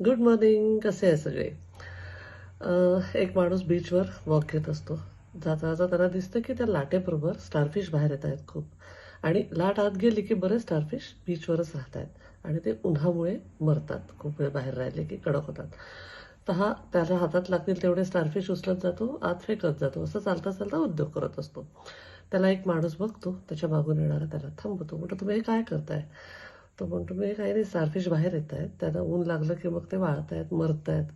Good morning. कसे आहे सगळे? एक माणूस बीचवर वॉक घेत असतो. जाता जाता त्याला दिसतं की त्या लाटेबरोबर स्टारफिश बाहेर येत आहेत खूप. आणि लाट आत गेली की बरेच स्टारफिश बीचवरच राहत आहेत आणि ते उन्हामुळे मरतात. खूप वेळ बाहेर राहिले की कडक होतात. तर हा त्याला हातात लागतील तेवढे स्टारफिश उचलत जातो, आत फेकत जातो. असं चालता चालता उद्योग करत असतो. त्याला एक माणूस बघतो, त्याच्या मागून येणारा त्याला थांबवतो. म्हणतो, तुम्ही हे काय करताय? तो म्हणतो, मी काही नाही, स्टारफिश बाहेर येत आहेत, त्यांना ऊन लागलं की मग ते वाळत आहेत, मरत आहेत,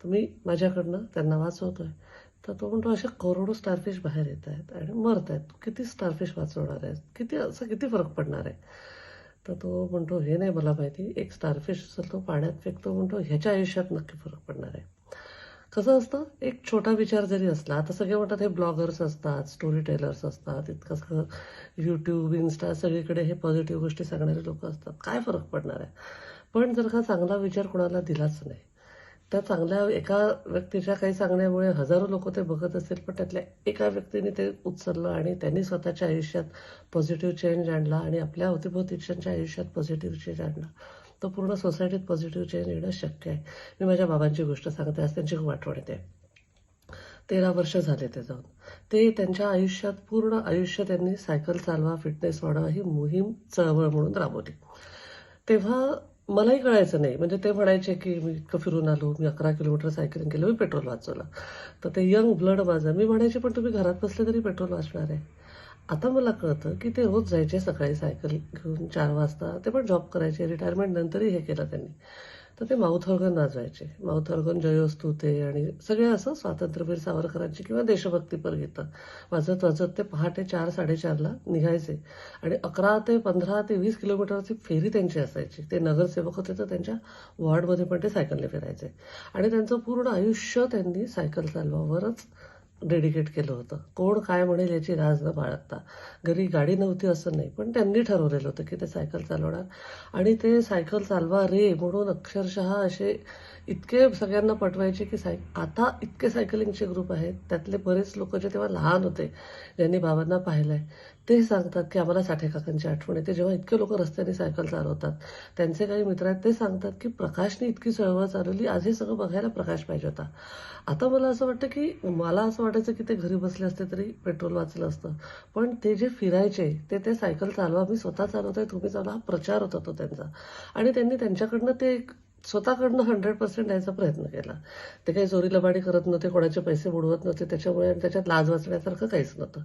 तुम्ही माझ्याकडनं त्यांना वाचवतोय. तर तो म्हणतो, अशा करोडो स्टारफिश बाहेर येत आहेत आणि मरत आहेत, किती स्टारफिश वाचवणार आहे, किती फरक पडणार आहे? तर तो म्हणतो, हे नाही मला माहिती, एक स्टारफिश तो पाण्यात फेकतो, म्हणतो ह्याच्या आयुष्यात नक्की फरक पडणार आहे. कसं असतं, एक छोटा विचार जरी असला, आता सगळे म्हणतात हे ब्लॉगर्स असतात, स्टोरी टेलर्स असतात, इतकं सगळं यूट्यूब, इन्स्टा सगळीकडे हे पॉझिटिव्ह गोष्टी सांगणारे लोक असतात, काय फरक पडणार आहे? पण जर का चांगला विचार कोणाला दिलाच नाही, त्या चांगल्या एका व्यक्तीच्या काही सांगण्यामुळे हजारो लोक ते बघत असतील, पण त्यातल्या एका व्यक्तीने ते उचललं आणि त्यांनी स्वतःच्या आयुष्यात पॉझिटिव्ह चेंज आणला आणि आपल्या अवतीभोवतीच्या आयुष्यात पॉझिटिव्ह चेंज आणला, तर पूर्ण सोसायटीत पॉझिटिव्ह चेंज येणं शक्य आहे. मी माझ्या बाबांची गोष्ट सांगते, आज त्यांची खूप आठवण येते. 13 वर्ष झाले ते जाऊन. ते त्यांच्या आयुष्यात पूर्ण आयुष्य त्यांनी सायकल चालवा, फिटनेस वाढवा ही मोहीम चळवळ म्हणून राबवली. तेव्हा मलाही कळायचं नाही. म्हणजे ते म्हणायचे की मी इतकं फिरून आलो, मी 11 किलोमीटर सायकलिंग केलं, मी पेट्रोल वाचवलं. तर ते यंग ब्लड माझं. मी म्हणायचे, पण तुम्ही घरात बसले तरी पेट्रोल वाचणार आहे. आता मला कळतं की ते रोज जायचे सकाळी सायकल घेऊन 4 वाजता. ते पण जॉब करायचे. रिटायरमेंट नंतरही हे केलं त्यांनी. तर ते माउथ ऑर्गन वाजवायचे. माउथ ऑर्गन जयोस्तु ते आणि सगळे असं स्वातंत्र्यवीर सावरकरांची किंवा देशभक्तीपर गीतं वाजत वाजत ते पहाटे 4-4:30ला निघायचे. आणि 11 ते 15 ते 20 किलोमीटरची फेरी त्यांची असायची. ते नगरसेवक होते, तर त्यांच्या वॉर्डमध्ये पण ते सायकलने फिरायचे. आणि त्यांचं पूर्ण आयुष्य त्यांनी सायकल चालवावरच डेडिकेट केलं होतं. कोण काय म्हणेल याची लाज न बाळगता. घरी गाडी नव्हती असं नाही, पण त्यांनी ठरवलेलं होतं की ते सायकल चालवणार. आणि ते सायकल चालवा रे म्हणून अक्षरशः असे इतके सगळ्यांना पटवायचे की आता इतके सायकलिंगचे ग्रुप आहेत, त्यातले बरेच लोक जे तेव्हा लहान होते, ज्यांनी बाबांना पाहिलंय, ते सांगतात की आम्हाला साठे काकांची आठवण येते, जेव्हा इतके लोक रस्त्याने सायकल चालवतात. त्यांचे काही मित्र आहेत, ते सांगतात की प्रकाशने इतकी चळवळ चालवली, आज हे सगळं बघायला प्रकाश पाहिजे होता. आता मला असं वाटतं की मला असं वाटायचं की ते घरी बसले असते तरी पेट्रोल वाचलं असतं. पण ते जे फिरायचे, ते सायकल चालवा, मी स्वतः चालवतोय, तुम्ही चालवा, हा प्रचार होता तो त्यांचा. आणि त्यांनी त्यांच्याकडनं ते स्वतःकडनं 100% द्यायचा प्रयत्न केला. ते काही चोरी लबाडी करत नव्हते, कोणाचे पैसे बुडवत नव्हते, त्याच्यामुळे त्याच्यात लाज वाचण्यासारखं काहीच नव्हतं.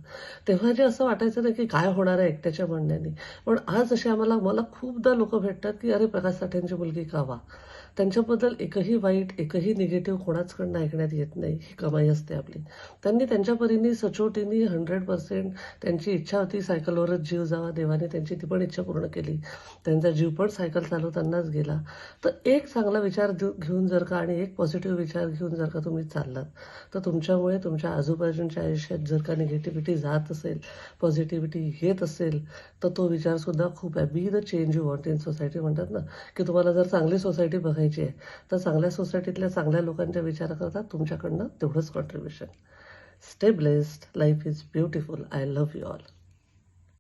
तेव्हा जे असं वाटायचं नाही की काय होणार आहे एकट्याच्या म्हणण्याने. पण आज असे मला खूपदा लोक भेटतात की अरे प्रकाश साठेंची मुलगी का वा. त्यांच्याबद्दल एकही वाईट, एकही निगेटिव्ह कोणाचकडनं ऐकण्यात येत नाही. ही कमाई असते आपली. त्यांनी त्यांच्या परीने सचोटीने 100% त्यांची इच्छा होती सायकलवरच जीव जावा, देवाने त्यांची ती पण इच्छा पूर्ण केली. त्यांचा जीव पण सायकल चालवतानाच गेला. तर एक चांगला विचार घेऊन जर का आणि एक पॉझिटिव्ह विचार घेऊन जर का तुम्ही चाललात, तर तुमच्यामुळे तुमच्या आजूबाजूच्या आयुष्यात जर का निगेटिव्हिटी जात असेल, पॉझिटिव्हिटी येत असेल, तर तो विचारसुद्धा खूप आहे. Be the change you want in society म्हणतात ना, की तुम्हाला जर चांगली सोसायटी बघायची आहे, तर चांगल्या सोसायटीतल्या चांगल्या लोकांच्या विचाराकरता तुमच्याकडनं तेवढंच contribution. Stay blessed. Life is beautiful. I love you all.